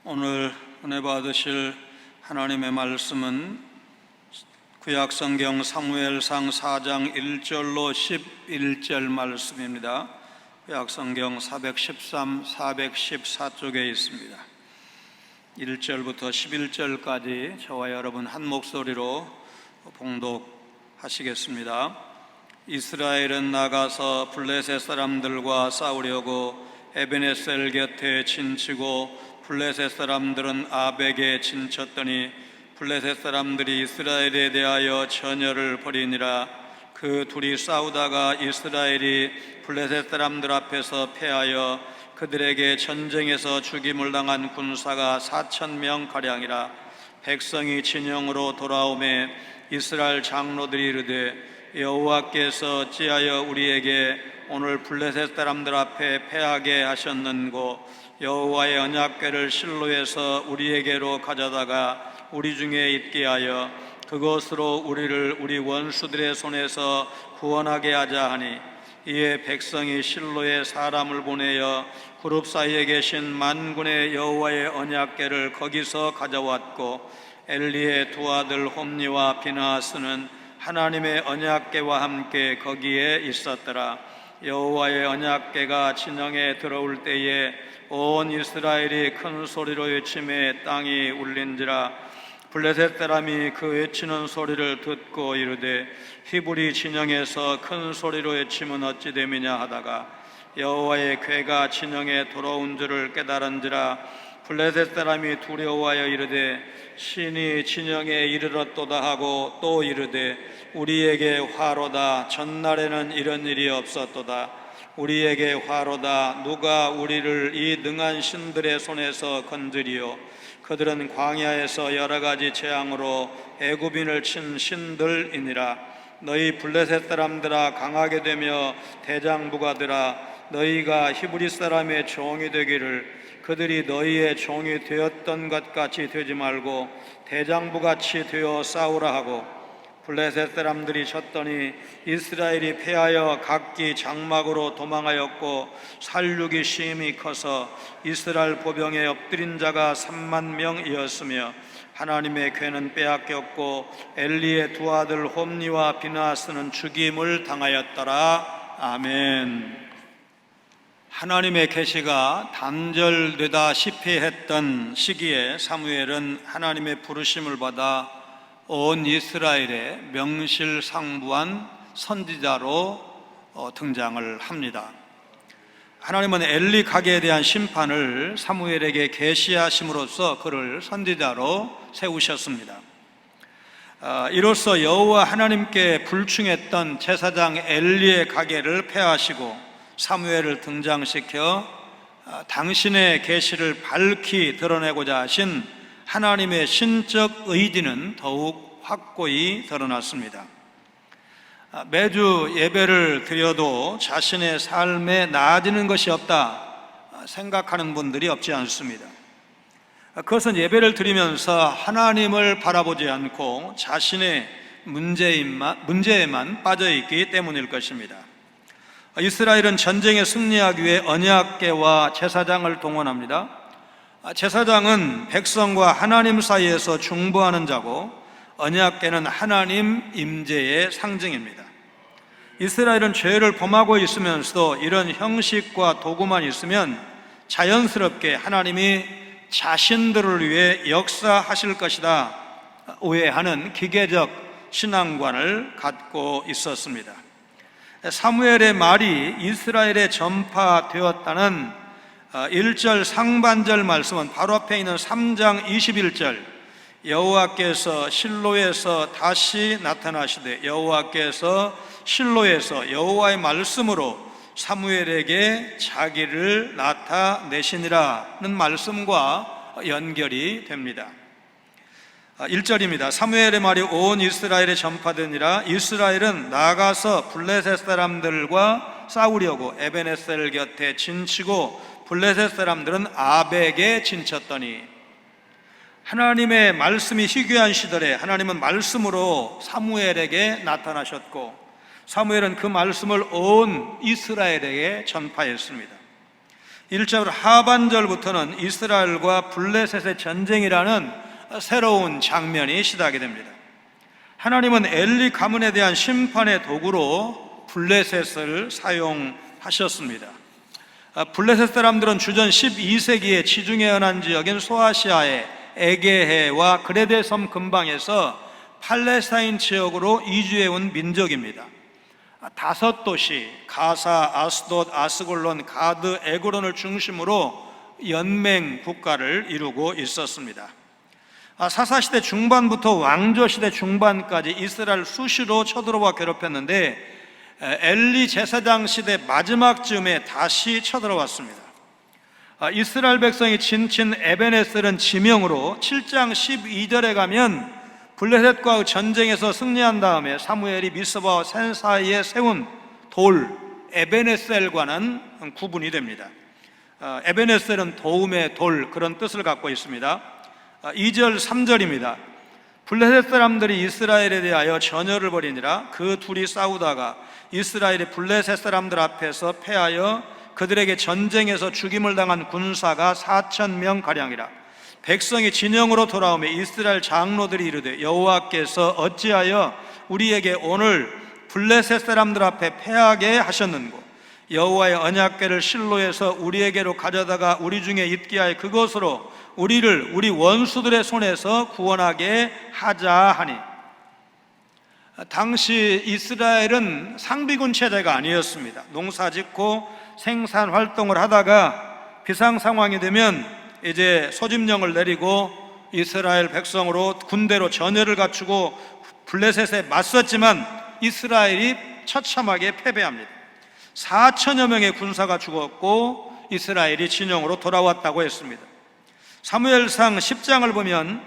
오늘 은혜 받으실 하나님의 말씀은 구약성경 사무엘상 4장 1절로 11절 말씀입니다. 구약성경 413, 414쪽에 있습니다. 1절부터 11절까지 저와 여러분 한 목소리로 봉독하시겠습니다. 이스라엘은 나가서 블레셋 사람들과 싸우려고 에베네셀 곁에 진치고 블레셋 사람들은 아벡에 진쳤더니 블레셋 사람들이 이스라엘에 대하여 전열을 벌이니라. 그 둘이 싸우다가 이스라엘이 블레셋 사람들 앞에서 패하여 그들에게 전쟁에서 죽임을 당한 군사가 4,000명 가량이라. 백성이 진영으로 돌아오매 이스라엘 장로들이 이르되 여호와께서 어찌하여 우리에게 오늘 블레셋 사람들 앞에 패하게 하셨는고 여호와의 언약궤를 실로에서 우리에게로 가져다가 우리 중에 있게 하여 그것으로 우리를 우리 원수들의 손에서 구원하게 하자 하니, 이에 백성이 실로에 사람을 보내어 그룹 사이에 계신 만군의 여호와의 언약궤를 거기서 가져왔고, 엘리의 두 아들 홈니와 비나하스는 하나님의 언약궤와 함께 거기에 있었더라. 여호와의 언약궤가 진영에 들어올 때에 온 이스라엘이 큰 소리로 외치매 땅이 울린지라. 블레셋 사람이 그 외치는 소리를 듣고 이르되 히브리 진영에서 큰 소리로 외치면 어찌 됨이냐 하다가 여호와의 궤가 진영에 돌아온 줄을 깨달은지라. 블레셋 사람이 두려워하여 이르되 신이 진영에 이르렀도다 하고 또 이르되 우리에게 화로다. 전날에는 이런 일이 없었도다. 우리에게 화로다. 누가 우리를 이 능한 신들의 손에서 건드리요. 그들은 광야에서 여러 가지 재앙으로 애굽인을 친 신들이니라. 너희 블레셋 사람들아 강하게 되며 대장부가들아 너희가 히브리 사람의 종이 되기를, 그들이 너희의 종이 되었던 것 같이 되지 말고 대장부같이 되어 싸우라 하고, 블레셋 사람들이 쳤더니 이스라엘이 패하여 각기 장막으로 도망하였고 살육이 심히 커서 이스라엘 보병에 엎드린 자가 3만 명이었으며 하나님의 궤는 빼앗겼고 엘리의 두 아들 홈니와 비나하스는 죽임을 당하였더라. 아멘. 하나님의 계시가 단절되다시피 했던 시기에 사무엘은 하나님의 부르심을 받아 온 이스라엘의 명실상부한 선지자로 등장을 합니다. 하나님은 엘리 가게에 대한 심판을 사무엘에게 계시하심으로써 그를 선지자로 세우셨습니다. 이로써 여호와 하나님께 불충했던 제사장 엘리의 가게를 폐하시고 사무엘을 등장시켜 당신의 계시를 밝히 드러내고자 하신 하나님의 신적 의지는 더욱 확고히 드러났습니다. 매주 예배를 드려도 자신의 삶에 나아지는 것이 없다 생각하는 분들이 없지 않습니다. 그것은 예배를 드리면서 하나님을 바라보지 않고 자신의 문제에만 빠져있기 때문일 것입니다. 이스라엘은 전쟁에 승리하기 위해 언약궤와 제사장을 동원합니다. 제사장은 백성과 하나님 사이에서 중보하는 자고 언약궤는 하나님 임재의 상징입니다. 이스라엘은 죄를 범하고 있으면서도 이런 형식과 도구만 있으면 자연스럽게 하나님이 자신들을 위해 역사하실 것이다 오해하는 기계적 신앙관을 갖고 있었습니다. 사무엘의 말이 이스라엘에 전파되었다는 1절 상반절 말씀은 바로 앞에 있는 3장 21절 여호와께서 실로에서 다시 나타나시되, 여호와께서 실로에서 여호와의 말씀으로 사무엘에게 자기를 나타내시니라는 말씀과 연결이 됩니다. 1절입니다. 사무엘의 말이 온 이스라엘에 전파되니라. 이스라엘은 나가서 블레셋 사람들과 싸우려고 에베네셀 곁에 진치고 블레셋 사람들은 아벡에 진쳤더니, 하나님의 말씀이 희귀한 시절에 하나님은 말씀으로 사무엘에게 1절 하반절부터는 이스라엘과 블레셋의 전쟁이라는 새로운 장면이 시작이 됩니다. 하나님은 엘리 가문에 대한 심판의 도구로 블레셋을 사용하셨습니다. 블레셋 사람들은 주전 12세기에 지중해 연안 지역인 소아시아의 에게해와 그레데 섬 근방에서 팔레스타인 지역으로 이주해온 민족입니다. 5도시 가사, 아스돗, 아스골론, 가드, 에그론을 중심으로 연맹 국가를 이루고 있었습니다. 사사시대 중반부터 왕조시대 중반까지 이스라엘 수시로 쳐들어와 괴롭혔는데 엘리 제사장 시대 마지막 즈음에 다시 쳐들어왔습니다. 이스라엘 백성이 진친 에벤에셀은 지명으로 7장 12절에 가면 블레셋과의 전쟁에서 승리한 다음에 사무엘이 미스바와 센 사이에 세운 돌 에벤에셀과는 구분이 됩니다. 에벤에셀은 도움의 돌, 그런 뜻을 갖고 있습니다. 2절 3절입니다. 블레셋 사람들이 이스라엘에 대하여 전열을 벌이니라. 그 둘이 싸우다가 이스라엘이 블레셋 사람들 앞에서 패하여 그들에게 전쟁에서 죽임을 당한 군사가 4,000명 가량이라. 백성이 진영으로 돌아오며 이스라엘 장로들이 이르되 여호와께서 어찌하여 우리에게 오늘 블레셋 사람들 앞에 패하게 하셨는고, 여호와의 언약궤를 실로에서 우리에게로 가져다가 우리 중에 있게 하여 그것으로 우리를 우리 원수들의 손에서 구원하게 하자 하니. 당시 이스라엘은 상비군 체제가 아니었습니다. 농사 짓고 생산 활동을 하다가 비상 상황이 되면 이제 소집령을 내리고 이스라엘 백성으로 군대로 전열을 갖추고 블레셋에 맞섰지만 이스라엘이 처참하게 패배합니다. 4천여 명의 군사가 죽었고 이스라엘이 진영으로 돌아왔다고 했습니다. 사무엘상 10장을 보면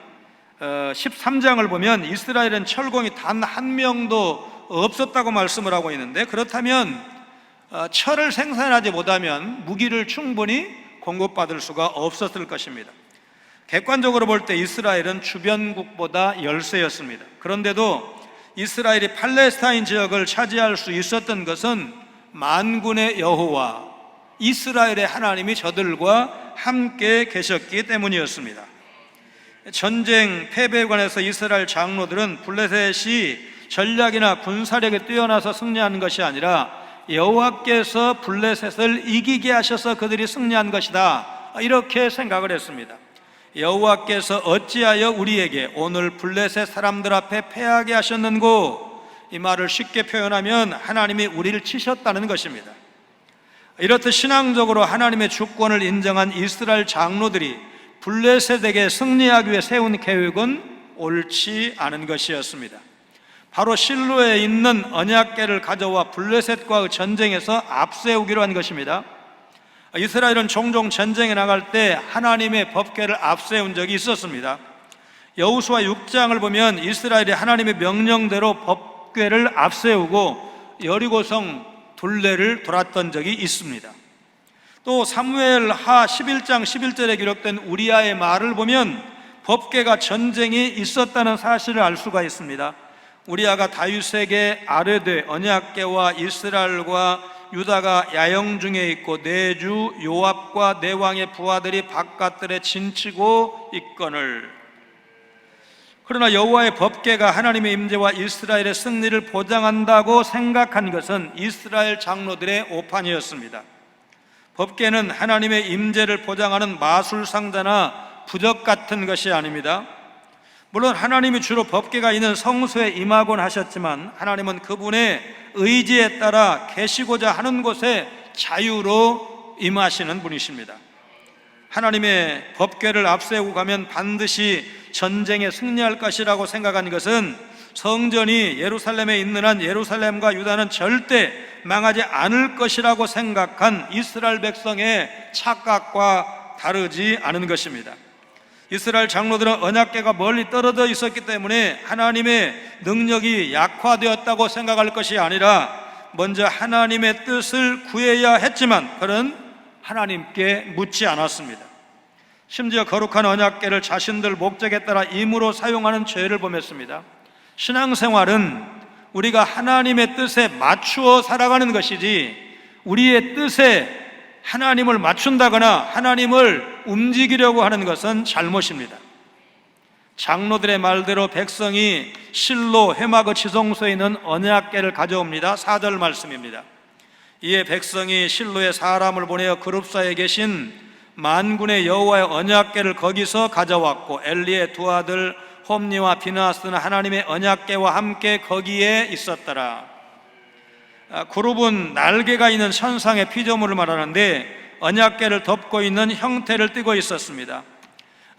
13장을 보면 이스라엘은 철공이 단 한 명도 없었다고 말씀을 하고 있는데, 그렇다면 철을 생산하지 못하면 무기를 충분히 공급받을 수가 없었을 것입니다. 객관적으로 볼 때 이스라엘은 주변국보다 열세였습니다. 그런데도 이스라엘이 팔레스타인 지역을 차지할 수 있었던 것은 만군의 여호와 이스라엘의 하나님이 저들과 함께 계셨기 때문이었습니다. 전쟁 패배에 관해서 이스라엘 장로들은 블레셋이 전략이나 군사력에 뛰어나서 승리하는 것이 아니라 여호와께서 블레셋을 이기게 하셔서 그들이 승리한 것이다, 이렇게 생각을 했습니다. 여호와께서 어찌하여 우리에게 오늘 블레셋 사람들 앞에 패하게 하셨는고, 이 말을 쉽게 표현하면 하나님이 우리를 치셨다는 것입니다. 이렇듯 신앙적으로 하나님의 주권을 인정한 이스라엘 장로들이 블레셋에게 승리하기 위해 세운 계획은 옳지 않은 것이었습니다. 바로 실로에 있는 언약궤를 가져와 블레셋과의 전쟁에서 앞세우기로 한 것입니다. 이스라엘은 종종 전쟁에 나갈 때 하나님의 법궤를 앞세운 적이 있었습니다. 여호수아 6장을 보면 이스라엘이 하나님의 명령대로 법궤를 앞세우고 여리고성 둘레를 돌았던 적이 있습니다. 또 사무엘하 11장 11절에 기록된 우리아의 말을 보면 법궤가 전쟁이 있었다는 사실을 알 수가 있습니다. 우리아가 다윗에게 아뢰되 언약궤와 이스라엘과 유다가 야영 중에 있고 내주 요압과 내 왕의 부하들이 바깥들에 진치고 있거늘. 그러나 여호와의 법궤가 하나님의 임재와 이스라엘의 승리를 보장한다고 생각한 것은 이스라엘 장로들의 오판이었습니다. 법궤는 하나님의 임재를 보장하는 마술상자나 부적 같은 것이 아닙니다. 물론 하나님이 주로 법궤가 있는 성소에 임하곤 하셨지만 하나님은 그분의 의지에 따라 계시고자 하는 곳에 자유로 임하시는 분이십니다. 하나님의 법궤를 앞세우고 가면 반드시 전쟁에 승리할 것이라고 생각한 것은 성전이 예루살렘에 있는 한 예루살렘과 유다는 절대 망하지 않을 것이라고 생각한 이스라엘 백성의 착각과 다르지 않은 것입니다. 이스라엘 장로들은 언약궤가 멀리 떨어져 있었기 때문에 하나님의 능력이 약화되었다고 생각할 것이 아니라 먼저 하나님의 뜻을 구해야 했지만 그는 하나님께 묻지 않았습니다. 심지어 거룩한 언약궤를 자신들 목적에 따라 임으로 사용하는 죄를 범했습니다. 신앙생활은 우리가 하나님의 뜻에 맞추어 살아가는 것이지 우리의 뜻에 하나님을 맞춘다거나 하나님을 움직이려고 하는 것은 잘못입니다. 장로들의 말대로 백성이 실로 회막의 지성소에 있는 언약궤를 가져옵니다. 4절 말씀입니다. 이에 백성이 실로에 사람을 보내어 그룹 사이에 계신 만군의 여호와의 언약궤를 거기서 가져왔고 엘리의 두 아들 홈니와 비느하스는 하나님의 언약궤와 함께 거기에 있었더라. 그룹은 날개가 있는 천상의 피조물을 말하는데 언약궤를 덮고 있는 형태를 띠고 있었습니다.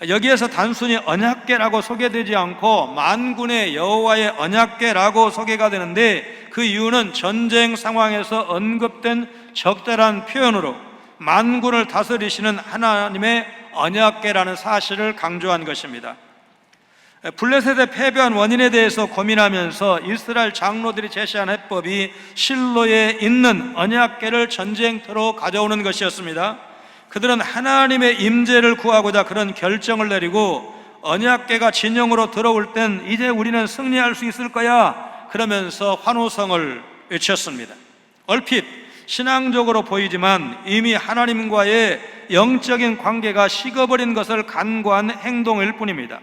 여기에서 단순히 언약궤라고 소개되지 않고 만군의 여호와의 언약궤라고 소개가 되는데, 그 이유는 전쟁 상황에서 언급된 적절한 표현으로 만군을 다스리시는 하나님의 언약궤라는 사실을 강조한 것입니다. 블레셋의 패배한 원인에 대해서 고민하면서 이스라엘 장로들이 제시한 해법이 실로에 있는 언약궤를 전쟁터로 가져오는 것이었습니다. 그들은 하나님의 임재를 구하고자 그런 결정을 내리고, 언약궤가 진영으로 들어올 땐 이제 우리는 승리할 수 있을 거야 그러면서 환호성을 외쳤습니다. 얼핏 신앙적으로 보이지만 이미 하나님과의 영적인 관계가 식어버린 것을 간과한 행동일 뿐입니다.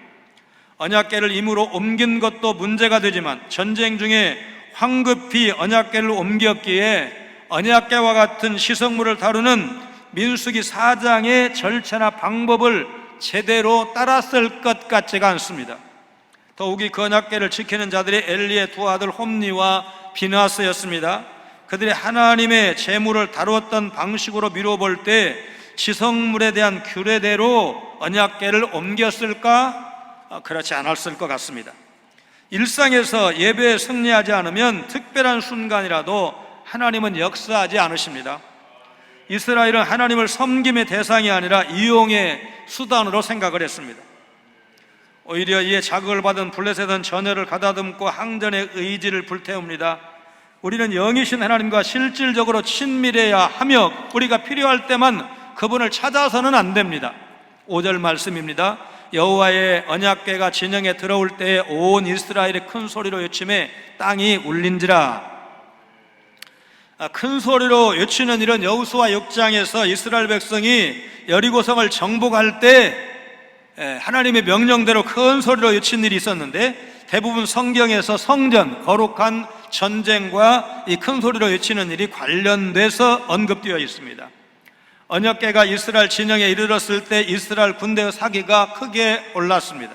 언약궤를 임으로 옮긴 것도 문제가 되지만 전쟁 중에 황급히 언약궤를 옮겼기에 언약궤와 같은 시성물을 다루는 민수기 4장의 절차나 방법을 제대로 따랐을 것 같지가 않습니다. 더욱이 그 언약궤를 지키는 자들이 엘리의 두 아들 홈니와 비느하스였습니다. 그들이 하나님의 재물을 다루었던 방식으로 미뤄볼 때 지성물에 대한 규례대로 언약궤를 옮겼을까? 그렇지 않았을 것 같습니다. 일상에서 예배에 승리하지 않으면 특별한 순간이라도 하나님은 역사하지 않으십니다. 이스라엘은 하나님을 섬김의 대상이 아니라 이용의 수단으로 생각을 했습니다. 오히려 이에 자극을 받은 블레셋은 전열을 가다듬고 항전의 의지를 불태웁니다. 우리는 영이신 하나님과 실질적으로 친밀해야 하며 우리가 필요할 때만 그분을 찾아서는 안 됩니다. 5절 말씀입니다. 여호와의 언약궤가 진영에 들어올 때에 온 이스라엘이 큰 소리로 외치매 땅이 울린지라. 큰 소리로 외치는 일은 여호수아 6장에서 이스라엘 백성이 여리고성을 정복할 때 하나님의 명령대로 큰 소리로 외친 일이 있었는데, 대부분 성경에서 성전, 거룩한 전쟁과 이 큰 소리로 외치는 일이 관련돼서 언급되어 있습니다. 언약궤가 이스라엘 진영에 이르렀을 때 이스라엘 군대의 사기가 크게 올랐습니다.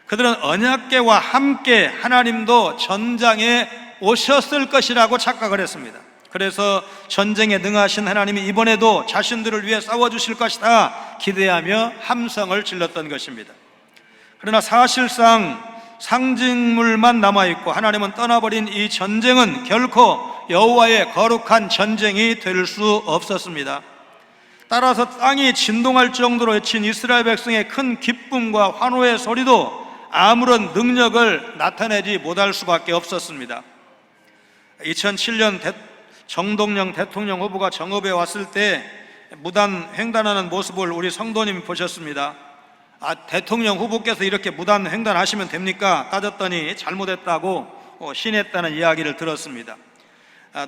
그들은 언약궤와 함께 하나님도 전장에 오셨을 것이라고 착각을 했습니다. 그래서 전쟁에 능하신 하나님이 이번에도 자신들을 위해 싸워주실 것이다 기대하며 함성을 질렀던 것입니다. 그러나 사실상 상징물만 남아있고 하나님은 떠나버린 이 전쟁은 결코 여호와의 거룩한 전쟁이 될 수 없었습니다. 따라서 땅이 진동할 정도로 외친 이스라엘 백성의 큰 기쁨과 환호의 소리도 아무런 능력을 나타내지 못할 수밖에 없었습니다. 2007년 정동영 대통령 후보가 정읍에 왔을 때 무단 횡단하는 모습을 우리 성도님이 보셨습니다. 대통령 후보께서 이렇게 무단 횡단하시면 됩니까? 따졌더니 잘못했다고 신했다는 이야기를 들었습니다.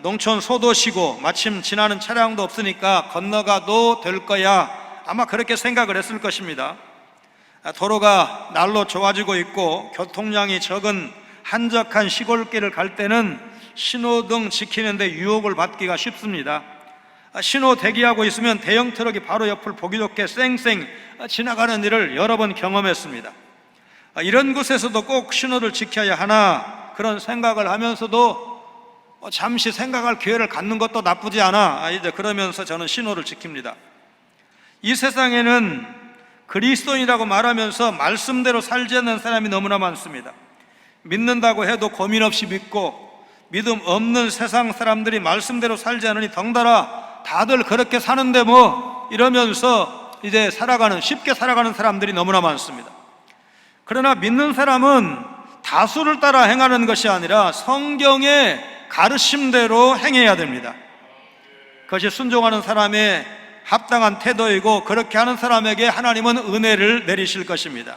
농촌 소도시고 마침 지나는 차량도 없으니까 건너가도 될 거야, 아마 그렇게 생각을 했을 것입니다. 도로가 날로 좋아지고 있고 교통량이 적은 한적한 시골길을 갈 때는 신호등 지키는데 유혹을 받기가 쉽습니다. 신호 대기하고 있으면 대형 트럭이 바로 옆을 보기 좋게 쌩쌩 지나가는 일을 여러 번 경험했습니다. 이런 곳에서도 꼭 신호를 지켜야 하나 그런 생각을 하면서도 잠시 생각할 기회를 갖는 것도 나쁘지 않아 이제 그러면서 저는 신호를 지킵니다. 이 세상에는 그리스도인이라고 말하면서 말씀대로 살지 않는 사람이 너무나 많습니다. 믿는다고 해도 고민 없이 믿고 믿음 없는 세상 사람들이 말씀대로 살지 않으니 덩달아 다들 그렇게 사는데 뭐 이러면서 이제 쉽게 살아가는 사람들이 너무나 많습니다. 그러나 믿는 사람은 다수를 따라 행하는 것이 아니라 성경의 가르침대로 행해야 됩니다. 그것이 순종하는 사람의 합당한 태도이고 그렇게 하는 사람에게 하나님은 은혜를 내리실 것입니다.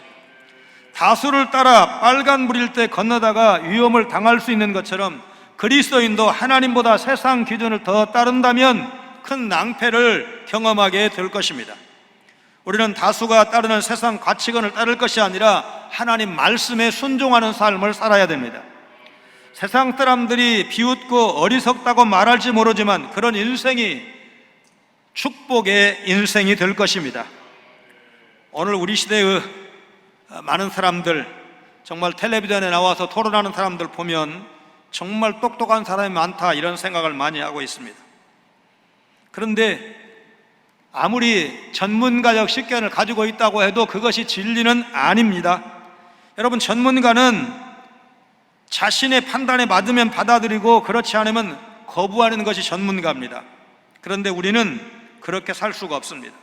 다수를 따라 빨간불일 때 건너다가 위험을 당할 수 있는 것처럼 그리스도인도 하나님보다 세상 기준을 더 따른다면 큰 낭패를 경험하게 될 것입니다. 우리는 다수가 따르는 세상 가치관을 따를 것이 아니라 하나님 말씀에 순종하는 삶을 살아야 됩니다. 세상 사람들이 비웃고 어리석다고 말할지 모르지만 그런 인생이 축복의 인생이 될 것입니다. 오늘 우리 시대의 많은 사람들, 정말 텔레비전에 나와서 토론하는 사람들 보면 정말 똑똑한 사람이 많다, 이런 생각을 많이 하고 있습니다. 그런데 아무리 전문가적 식견을 가지고 있다고 해도 그것이 진리는 아닙니다. 여러분, 전문가는 자신의 판단에 맞으면 받아들이고 그렇지 않으면 거부하는 것이 전문가입니다. 그런데 우리는 그렇게 살 수가 없습니다.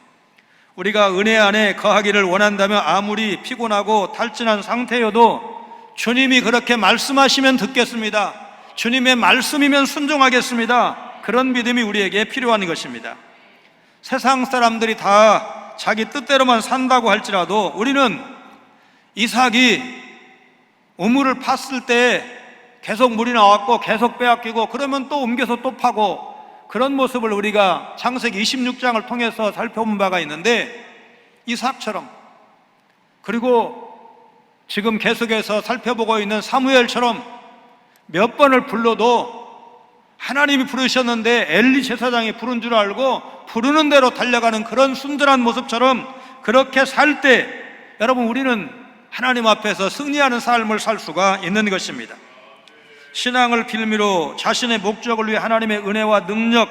우리가 은혜 안에 거하기를 원한다면 아무리 피곤하고 탈진한 상태여도 주님이 그렇게 말씀하시면 듣겠습니다. 주님의 말씀이면 순종하겠습니다. 그런 믿음이 우리에게 필요한 것입니다. 세상 사람들이 다 자기 뜻대로만 산다고 할지라도 우리는 이삭이 우물을 팠을 때 계속 물이 나왔고 계속 빼앗기고 그러면 또 옮겨서 또 파고, 그런 모습을 우리가 창세기 26장을 통해서 살펴본 바가 있는데, 이삭처럼, 그리고 지금 계속해서 살펴보고 있는 사무엘처럼 몇 번을 불러도 하나님이 부르셨는데 엘리 제사장이 부른 줄 알고 부르는 대로 달려가는 그런 순전한 모습처럼 그렇게 살 때 여러분, 우리는 하나님 앞에서 승리하는 삶을 살 수가 있는 것입니다. 신앙을 빌미로 자신의 목적을 위해 하나님의 은혜와 능력,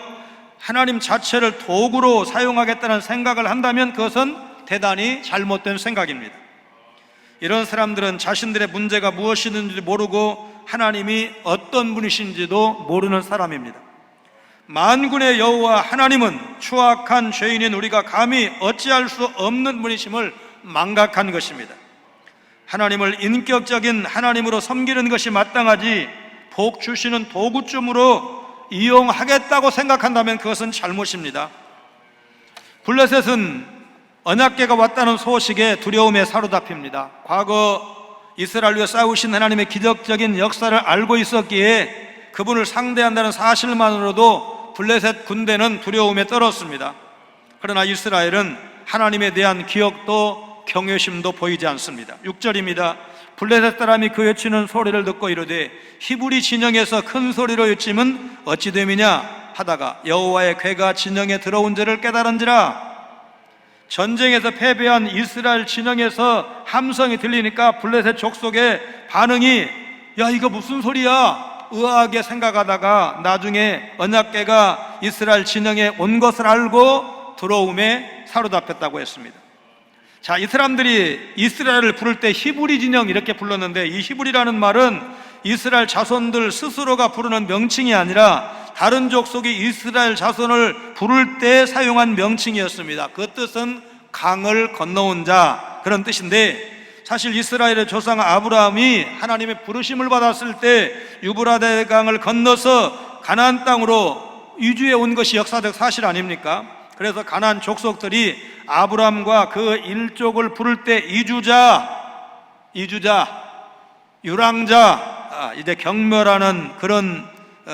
하나님 자체를 도구로 사용하겠다는 생각을 한다면 그것은 대단히 잘못된 생각입니다. 이런 사람들은 자신들의 문제가 무엇이든지 모르고 하나님이 어떤 분이신지도 모르는 사람입니다. 만군의 여호와 하나님은 추악한 죄인인 우리가 감히 어찌할 수 없는 분이심을 망각한 것입니다. 하나님을 인격적인 하나님으로 섬기는 것이 마땅하지 복 주시는 도구쯤으로 이용하겠다고 생각한다면 그것은 잘못입니다. 블레셋은 언약궤가 왔다는 소식에 두려움에 사로잡힙니다. 과거 이스라엘 위해 싸우신 하나님의 기적적인 역사를 알고 있었기에 그분을 상대한다는 사실만으로도 블레셋 군대는 두려움에 떨었습니다. 그러나 이스라엘은 하나님에 대한 기억도 경외심도 보이지 않습니다. 6절입니다. 블레셋 사람이 그 외치는 소리를 듣고 이르되 히브리 진영에서 큰 소리로 외침은 어찌 됨이냐 하다가 여호와의 궤가 진영에 들어온 줄을 깨달은지라. 전쟁에서 패배한 이스라엘 진영에서 함성이 들리니까 블레셋 족속의 반응이 야, 이거 무슨 소리야? 의아하게 생각하다가 나중에 언약궤가 이스라엘 진영에 온 것을 알고 들어옴에 사로잡혔다고 했습니다. 자, 이 사람들이 이스라엘을 부를 때 히브리 진영 이렇게 불렀는데, 이 히브리라는 말은 이스라엘 자손들 스스로가 부르는 명칭이 아니라 다른 족속이 이스라엘 자손을 부를 때 사용한 명칭이었습니다. 그 뜻은 강을 건너온 자, 그런 뜻인데, 사실 이스라엘의 조상 아브라함이 하나님의 부르심을 받았을 때 유브라데 강을 건너서 가나안 땅으로 이주해 온 것이 역사적 사실 아닙니까? 그래서 가나안 족속들이 아브라함과 그 일족을 부를 때 이주자, 유랑자, 이제 경멸하는 그런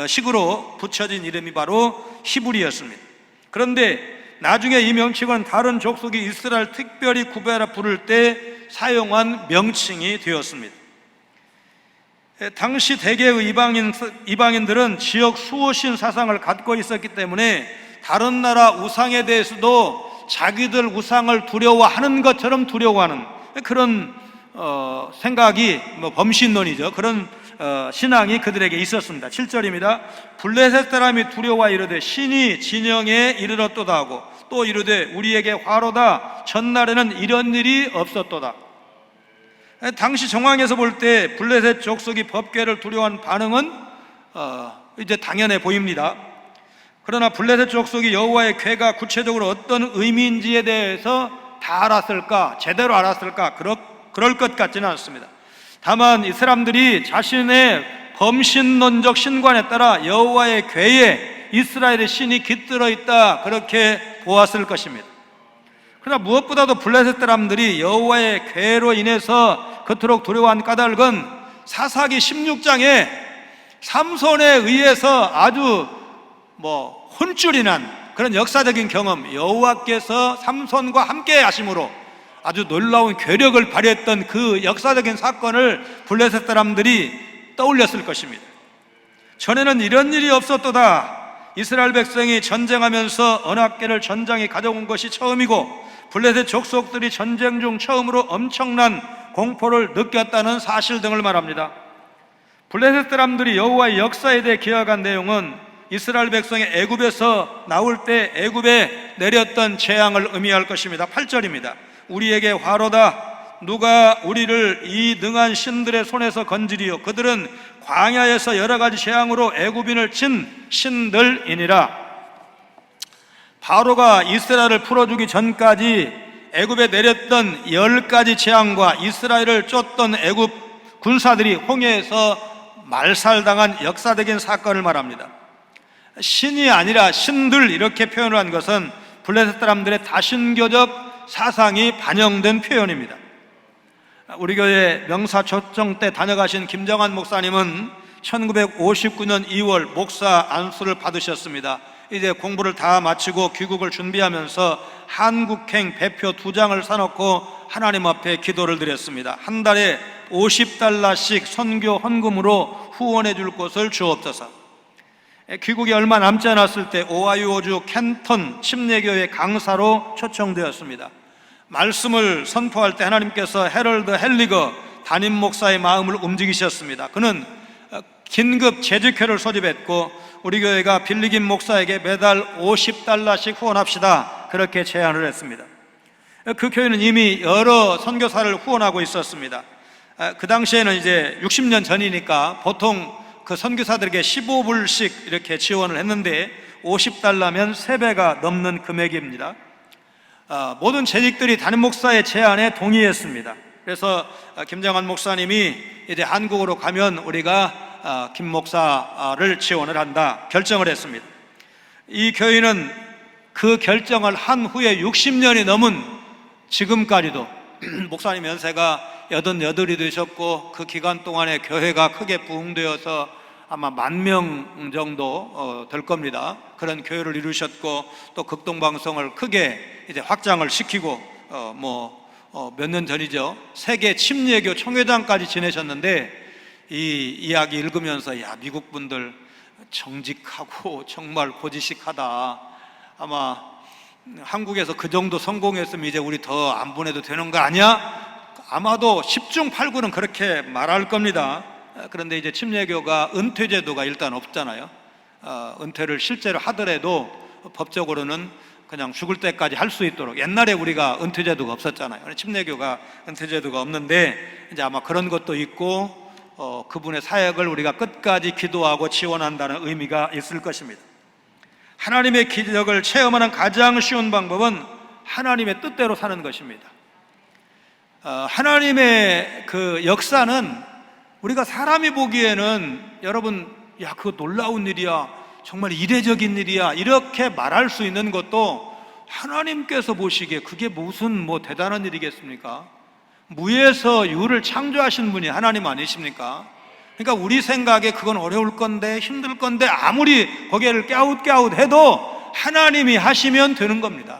식으로 붙여진 이름이 바로 히브리였습니다. 그런데 나중에 이 명칭은 다른 족속이 이스라엘 특별히 구별해 부를 때 사용한 명칭이 되었습니다. 당시 대개의 이방인들은 지역 수호신 사상을 갖고 있었기 때문에 다른 나라 우상에 대해서도 자기들 우상을 두려워하는 것처럼 두려워하는 그런 생각이 범신론이죠. 그런 신앙이 그들에게 있었습니다. 7절입니다. 블레셋 사람이 두려워 이르되 신이 진영에 이르렀도다 하고 또 이르되 우리에게 화로다 전날에는 이런 일이 없었도다. 당시 정황에서 볼 때 블레셋 족속이 법궤를 두려워한 반응은 이제 당연해 보입니다. 그러나 블레셋 족속이 여호와의 궤가 구체적으로 어떤 의미인지에 대해서 다 알았을까, 제대로 알았을까, 그럴 것 같지는 않습니다. 다만 이 사람들이 자신의 범신론적 신관에 따라 여호와의 궤에 이스라엘의 신이 깃들어 있다, 그렇게 보았을 것입니다. 그러나 무엇보다도 블레셋 사람들이 여호와의 궤로 인해서 그토록 두려워한 까닭은 사사기 16장에 삼손에 의해서 아주 혼쭐이 난 그런 역사적인 경험, 여호와께서 삼손과 함께 하심으로 아주 놀라운 괴력을 발휘했던 그 역사적인 사건을 블레셋 사람들이 떠올렸을 것입니다. 전에는 이런 일이 없었도다. 이스라엘 백성이 전쟁하면서 언약궤를 전장에 가져온 것이 처음이고 블레셋 족속들이 전쟁 중 처음으로 엄청난 공포를 느꼈다는 사실 등을 말합니다. 블레셋 사람들이 여호와의 역사에 대해 기억한 내용은 이스라엘 백성이 애굽에서 나올 때 애굽에 내렸던 재앙을 의미할 것입니다. 8절입니다. 우리에게 화로다. 누가 우리를 이 능한 신들의 손에서 건지리요. 그들은 광야에서 여러 가지 재앙으로 애굽인을 친 신들이니라. 바로가 이스라엘을 풀어주기 전까지 애굽에 내렸던 10가지 재앙과 이스라엘을 쫓던 애굽 군사들이 홍해에서 말살당한 역사적인 사건을 말합니다. 신이 아니라 신들 이렇게 표현을 한 것은 블레셋 사람들의 다신교적 사상이 반영된 표현입니다. 우리 교회 명사 초청 때 다녀가신 김정환 목사님은 1959년 2월 목사 안수를 받으셨습니다. 이제 공부를 다 마치고 귀국을 준비하면서 한국행 배표 2장을 사놓고 하나님 앞에 기도를 드렸습니다. 한 달에 $50씩 선교 헌금으로 후원해 줄 곳을 주옵소서. 귀국이 얼마 남지 않았을 때 오하이오주 켄턴 침례교회 강사로 초청되었습니다. 말씀을 선포할 때 하나님께서 헤럴드 헬리거 담임 목사의 마음을 움직이셨습니다. 그는 긴급 재직회를 소집했고 우리 교회가 빌리긴 목사에게 매달 $50씩 후원합시다, 그렇게 제안을 했습니다. 그 교회는 이미 여러 선교사를 후원하고 있었습니다. 그 당시에는 이제 60년 전이니까 보통 그 선교사들에게 15불씩 이렇게 지원을 했는데 $50면 3배가 넘는 금액입니다. 모든 재직들이 담임 목사의 제안에 동의했습니다. 그래서 김정환 목사님이 이제 한국으로 가면 우리가 김 목사를 지원을 한다 결정을 했습니다. 이 교회는 그 결정을 한 후에 60년이 넘은 지금까지도 목사님 연세가 88이 되셨고 그 기간 동안에 교회가 크게 부흥되어서 아마 10,000명 정도 될 겁니다. 그런 교회를 이루셨고 또 극동방송을 크게 이제 확장을 시키고 몇 년 전이죠. 세계 침례교 총회장까지 지내셨는데 이 이야기 읽으면서 야, 미국 분들 정직하고 정말 고지식하다. 아마 한국에서 그 정도 성공했으면 이제 우리 더 안 보내도 되는 거 아니야? 아마도 10중 8구는 그렇게 말할 겁니다. 그런데 이제 침례교가 은퇴제도가 일단 없잖아요. 은퇴를 실제로 하더라도 법적으로는 그냥 죽을 때까지 할 수 있도록, 옛날에 우리가 은퇴제도가 없었잖아요. 침례교가 은퇴제도가 없는데 이제 아마 그런 것도 있고 그분의 사역을 우리가 끝까지 기도하고 지원한다는 의미가 있을 것입니다. 하나님의 기적을 체험하는 가장 쉬운 방법은 하나님의 뜻대로 사는 것입니다. 하나님의 그 역사는 우리가 사람이 보기에는 여러분, 야, 그거 놀라운 일이야, 정말 이례적인 일이야, 이렇게 말할 수 있는 것도 하나님께서 보시기에 그게 무슨 대단한 일이겠습니까? 무에서 유를 창조하신 분이 하나님 아니십니까? 그러니까 우리 생각에 그건 어려울 건데 힘들 건데 아무리 고개를 깨웃깨웃 해도 하나님이 하시면 되는 겁니다.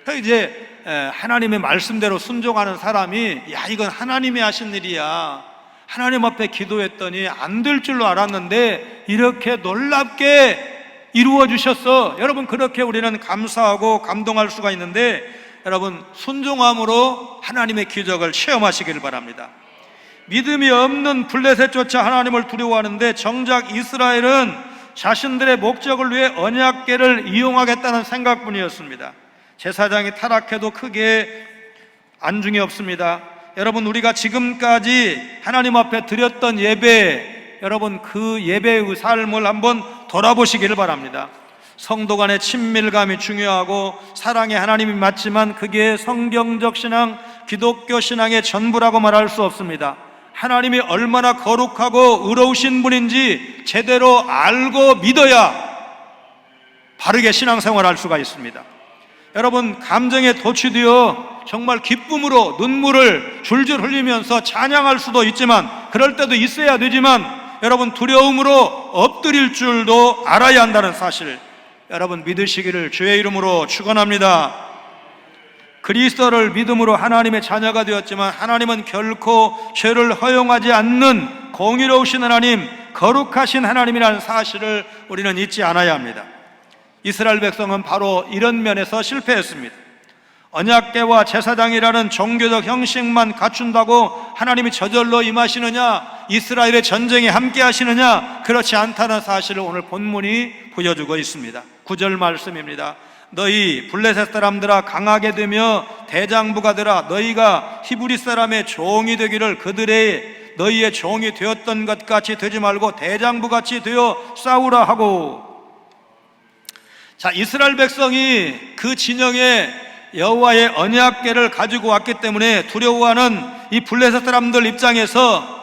그러니까 이제 하나님의 말씀대로 순종하는 사람이 야, 이건 하나님이 하신 일이야, 하나님 앞에 기도했더니 안 될 줄로 알았는데 이렇게 놀랍게 이루어 주셨어. 여러분, 그렇게 우리는 감사하고 감동할 수가 있는데 여러분, 순종함으로 하나님의 기적을 체험하시길 바랍니다. 믿음이 없는 블레셋조차 하나님을 두려워하는데 정작 이스라엘은 자신들의 목적을 위해 언약궤를 이용하겠다는 생각뿐이었습니다. 제사장이 타락해도 크게 안중이 없습니다. 여러분, 우리가 지금까지 하나님 앞에 드렸던 예배, 여러분 그 예배의 삶을 한번 돌아보시기를 바랍니다. 성도 간의 친밀감이 중요하고 사랑의 하나님이 맞지만 그게 성경적 신앙, 기독교 신앙의 전부라고 말할 수 없습니다. 하나님이 얼마나 거룩하고 의로우신 분인지 제대로 알고 믿어야 바르게 신앙생활할 수가 있습니다. 여러분, 감정에 도취되어 정말 기쁨으로 눈물을 줄줄 흘리면서 찬양할 수도 있지만, 그럴 때도 있어야 되지만, 여러분 두려움으로 엎드릴 줄도 알아야 한다는 사실, 여러분 믿으시기를 주의 이름으로 축원합니다. 그리스도를 믿음으로 하나님의 자녀가 되었지만 하나님은 결코 죄를 허용하지 않는 공의로우신 하나님, 거룩하신 하나님이라는 사실을 우리는 잊지 않아야 합니다. 이스라엘 백성은 바로 이런 면에서 실패했습니다. 언약궤와 제사장이라는 종교적 형식만 갖춘다고 하나님이 저절로 임하시느냐, 이스라엘의 전쟁에 함께 하시느냐, 그렇지 않다는 사실을 오늘 본문이 보여주고 있습니다. 9절 말씀입니다. 너희 블레셋 사람들아 강하게 되며 대장부가 되라. 너희가 히브리 사람의 종이 되기를 그들의 너희의 종이 되었던 것 같이 되지 말고 대장부같이 되어 싸우라 하고. 자, 이스라엘 백성이 그 진영에 여호와의 언약궤를 가지고 왔기 때문에 두려워하는 이 블레셋 사람들 입장에서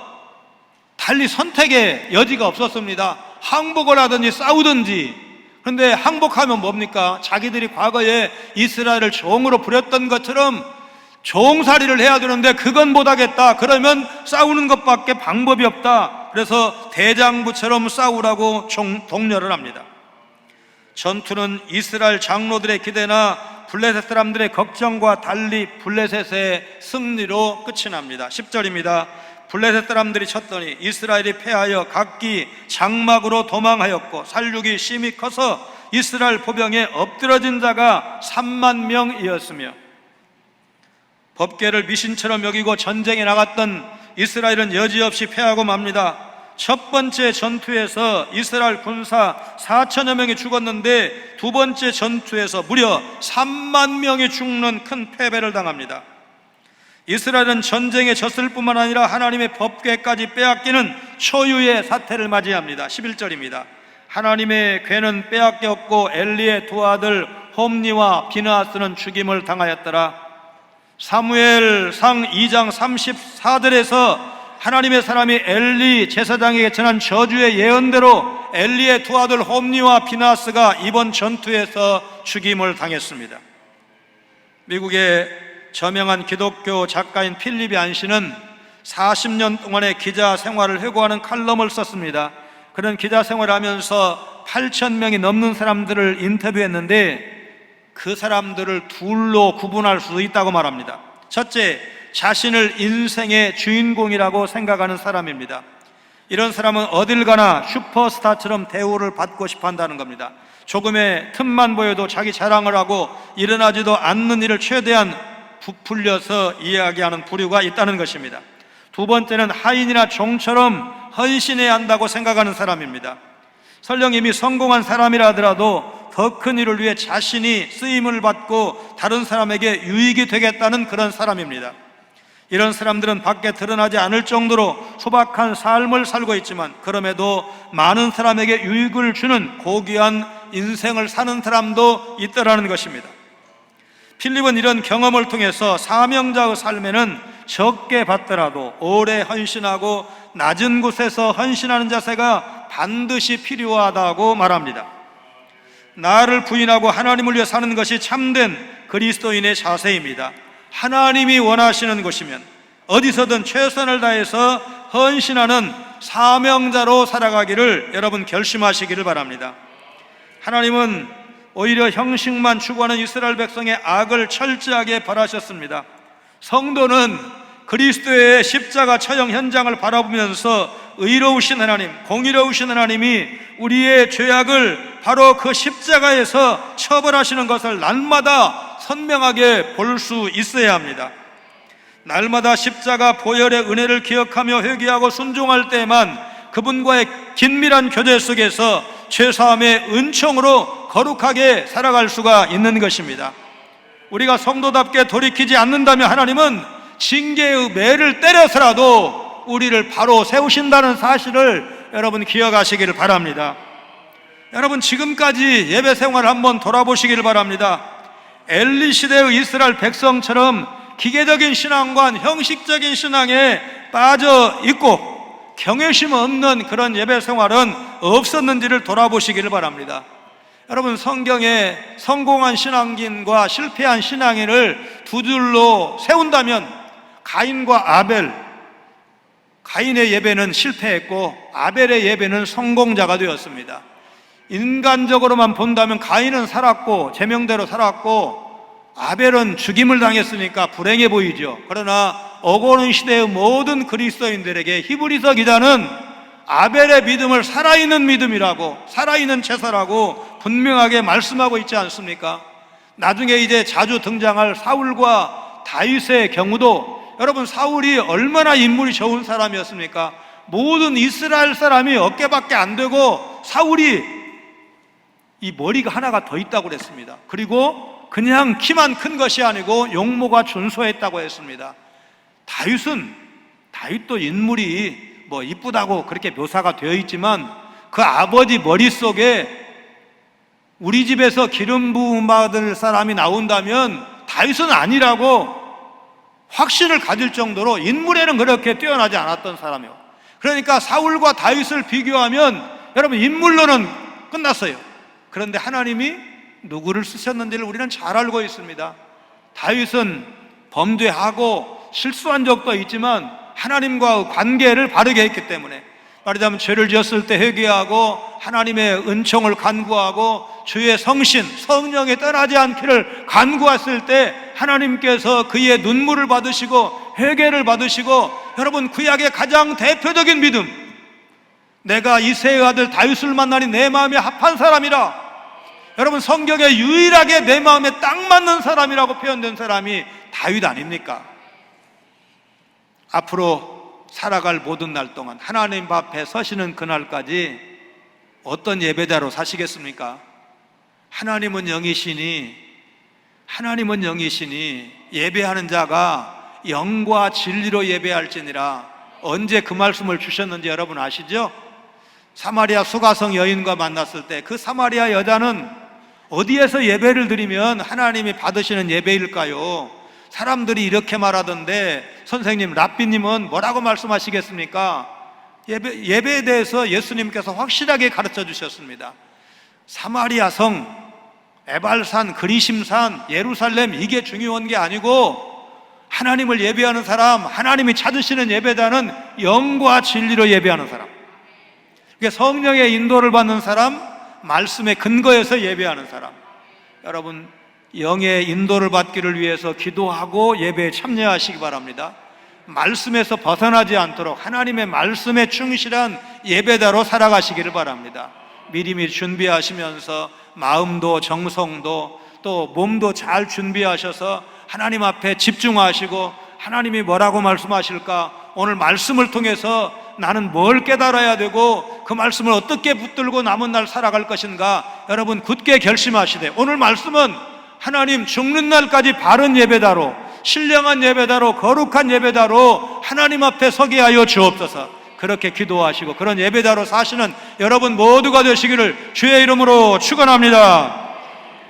달리 선택의 여지가 없었습니다. 항복을 하든지 싸우든지. 그런데 항복하면 뭡니까? 자기들이 과거에 이스라엘을 종으로 부렸던 것처럼 종살이를 해야 되는데 그건 못하겠다. 그러면 싸우는 것밖에 방법이 없다. 그래서 대장부처럼 싸우라고 독려를 합니다. 전투는 이스라엘 장로들의 기대나 블레셋 사람들의 걱정과 달리 블레셋의 승리로 끝이 납니다. 10절입니다. 블레셋 사람들이 쳤더니 이스라엘이 패하여 각기 장막으로 도망하였고 살육이 심히 커서 이스라엘 포병에 엎드러진 자가 3만 명이었으며. 법궤를 미신처럼 여기고 전쟁에 나갔던 이스라엘은 여지없이 패하고 맙니다. 첫 번째 전투에서 이스라엘 군사 4천여 명이 죽었는데 두 번째 전투에서 무려 3만 명이 죽는 큰 패배를 당합니다. 이스라엘은 전쟁에 졌을 뿐만 아니라 하나님의 법궤까지 빼앗기는 초유의 사태를 맞이합니다. 11절입니다. 하나님의 궤는 빼앗겼고 엘리의 두 아들 홈니와 비느하스는 죽임을 당하였더라. 사무엘상 2장 34절에서 하나님의 사람이 엘리 제사장에게 전한 저주의 예언대로 엘리의 두 아들 홈니와 비느하스가 이번 전투에서 죽임을 당했습니다. 미국의 저명한 기독교 작가인 필립 얀 씨는 40년 동안의 기자 생활을 회고하는 칼럼을 썼습니다. 그런 기자 생활을 하면서 8,000명이 넘는 사람들을 인터뷰했는데 그 사람들을 둘로 구분할 수 있다고 말합니다. 첫째, 자신을 인생의 주인공이라고 생각하는 사람입니다. 이런 사람은 어딜 가나 슈퍼스타처럼 대우를 받고 싶어 한다는 겁니다. 조금의 틈만 보여도 자기 자랑을 하고 일어나지도 않는 일을 최대한 부풀려서 이야기하는 부류가 있다는 것입니다. 두 번째는 하인이나 종처럼 헌신해야 한다고 생각하는 사람입니다. 설령 이미 성공한 사람이라 하더라도 더 큰 일을 위해 자신이 쓰임을 받고 다른 사람에게 유익이 되겠다는 그런 사람입니다. 이런 사람들은 밖에 드러나지 않을 정도로 소박한 삶을 살고 있지만 그럼에도 많은 사람에게 유익을 주는 고귀한 인생을 사는 사람도 있다라는 것입니다. 필립은 이런 경험을 통해서 사명자의 삶에는 적게 받더라도 오래 헌신하고 낮은 곳에서 헌신하는 자세가 반드시 필요하다고 말합니다. 나를 부인하고 하나님을 위해 사는 것이 참된 그리스도인의 자세입니다. 하나님이 원하시는 것이면 어디서든 최선을 다해서 헌신하는 사명자로 살아가기를 여러분 결심하시기를 바랍니다. 하나님은 오히려 형식만 추구하는 이스라엘 백성의 악을 철저하게 벌하셨습니다. 성도는 그리스도의 십자가 처형 현장을 바라보면서 의로우신 하나님, 공의로우신 하나님이 우리의 죄악을 바로 그 십자가에서 처벌하시는 것을 날마다 선명하게 볼 수 있어야 합니다. 날마다 십자가 보혈의 은혜를 기억하며 회개하고 순종할 때에만 그분과의 긴밀한 교제 속에서 죄사함의 은총으로 거룩하게 살아갈 수가 있는 것입니다. 우리가 성도답게 돌이키지 않는다면 하나님은 징계의 매를 때려서라도 우리를 바로 세우신다는 사실을 여러분 기억하시기를 바랍니다. 여러분 지금까지 예배 생활을 한번 돌아보시기를 바랍니다. 엘리 시대의 이스라엘 백성처럼 기계적인 신앙과 형식적인 신앙에 빠져 있고 경외심 없는 그런 예배 생활은 없었는지를 돌아보시기를 바랍니다. 여러분 성경에 성공한 신앙인과 실패한 신앙인을 두 줄로 세운다면 가인과 아벨, 가인의 예배는 실패했고 아벨의 예배는 성공자가 되었습니다. 인간적으로만 본다면 가인은 살았고 제명대로 살았고 아벨은 죽임을 당했으니까 불행해 보이죠. 그러나 오고는 시대의 모든 그리스도인들에게 히브리서 기자는 아벨의 믿음을 살아있는 믿음이라고, 살아있는 제사라고 분명하게 말씀하고 있지 않습니까? 나중에 이제 자주 등장할 사울과 다윗의 경우도, 여러분 사울이 얼마나 인물이 좋은 사람이었습니까? 모든 이스라엘 사람이 어깨밖에 안 되고 사울이 이 머리가 하나가 더 있다고 그랬습니다. 그리고 그냥 키만 큰 것이 아니고 용모가 준수했다고 했습니다. 다윗도 인물이 뭐 이쁘다고 그렇게 묘사가 되어 있지만 그 아버지 머릿속에 우리 집에서 기름 부음 받을 사람이 나온다면 다윗은 아니라고 확신을 가질 정도로 인물에는 그렇게 뛰어나지 않았던 사람이에요. 그러니까 사울과 다윗을 비교하면 여러분 인물로는 끝났어요. 그런데 하나님이 누구를 쓰셨는지를 우리는 잘 알고 있습니다. 다윗은 범죄하고 실수한 적도 있지만 하나님과 관계를 바르게 했기 때문에, 말하자면 죄를 지었을 때 회개하고 하나님의 은총을 간구하고 주의 성신, 성령에 떠나지 않기를 간구했을 때 하나님께서 그의 눈물을 받으시고 회개를 받으시고, 여러분 구약의 가장 대표적인 믿음, 내가 이새의 아들 다윗을 만나니 내 마음에 합한 사람이라, 여러분 성경에 유일하게 내 마음에 딱 맞는 사람이라고 표현된 사람이 다윗 아닙니까? 앞으로 살아갈 모든 날 동안 하나님 앞에 서시는 그날까지 어떤 예배자로 사시겠습니까? 하나님은 영이시니 예배하는 자가 영과 진리로 예배할지니라. 언제 그 말씀을 주셨는지 여러분 아시죠? 사마리아 수가성 여인과 만났을 때 그 사마리아 여자는 어디에서 예배를 드리면 하나님이 받으시는 예배일까요? 사람들이 이렇게 말하던데 선생님, 랍비님은 뭐라고 말씀하시겠습니까? 예배에 대해서 예수님께서 확실하게 가르쳐 주셨습니다. 사마리아 성, 에발산, 그리심산, 예루살렘, 이게 중요한 게 아니고 하나님을 예배하는 사람, 하나님이 찾으시는 예배자는 영과 진리로 예배하는 사람, 성령의 인도를 받는 사람, 말씀의 근거에서 예배하는 사람. 여러분 영의 인도를 받기를 위해서 기도하고 예배에 참여하시기 바랍니다. 말씀에서 벗어나지 않도록 하나님의 말씀에 충실한 예배자로 살아가시기를 바랍니다. 미리미리 준비하시면서 마음도 정성도 또 몸도 잘 준비하셔서 하나님 앞에 집중하시고, 하나님이 뭐라고 말씀하실까, 오늘 말씀을 통해서 나는 뭘 깨달아야 되고 그 말씀을 어떻게 붙들고 남은 날 살아갈 것인가, 여러분 굳게 결심하시되 오늘 말씀은 하나님 죽는 날까지 바른 예배자로, 신령한 예배자로, 거룩한 예배자로 하나님 앞에 서게 하여 주옵소서. 그렇게 기도하시고 그런 예배자로 사시는 여러분 모두가 되시기를 주의 이름으로 축원합니다.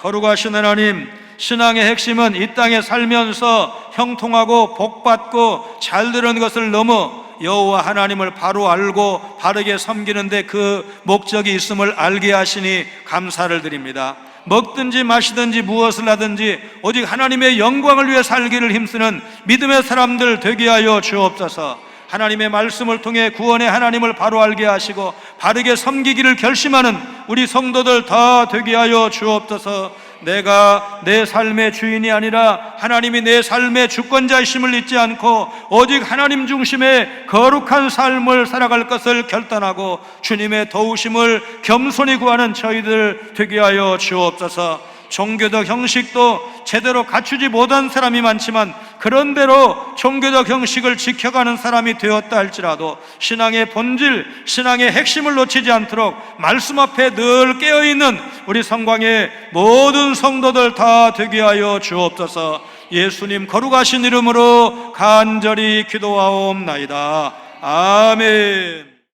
거룩하신 하나님, 신앙의 핵심은 이 땅에 살면서 형통하고 복받고 잘 되는 것을 넘어 여호와 하나님을 바로 알고 바르게 섬기는데 그 목적이 있음을 알게 하시니 감사를 드립니다. 먹든지 마시든지 무엇을 하든지 오직 하나님의 영광을 위해 살기를 힘쓰는 믿음의 사람들 되게 하여 주옵소서. 하나님의 말씀을 통해 구원의 하나님을 바로 알게 하시고 바르게 섬기기를 결심하는 우리 성도들 다 되게 하여 주옵소서. 내가 내 삶의 주인이 아니라 하나님이 내 삶의 주권자이심을 잊지 않고 오직 하나님 중심의 거룩한 삶을 살아갈 것을 결단하고 주님의 도우심을 겸손히 구하는 저희들 되게 하여 주옵소서. 종교적 형식도 제대로 갖추지 못한 사람이 많지만 그런대로 종교적 형식을 지켜가는 사람이 되었다 할지라도 신앙의 본질, 신앙의 핵심을 놓치지 않도록 말씀 앞에 늘 깨어있는 우리 성광의 모든 성도들 다 되게 하여 주옵소서. 예수님 거룩하신 이름으로 간절히 기도하옵나이다. 아멘.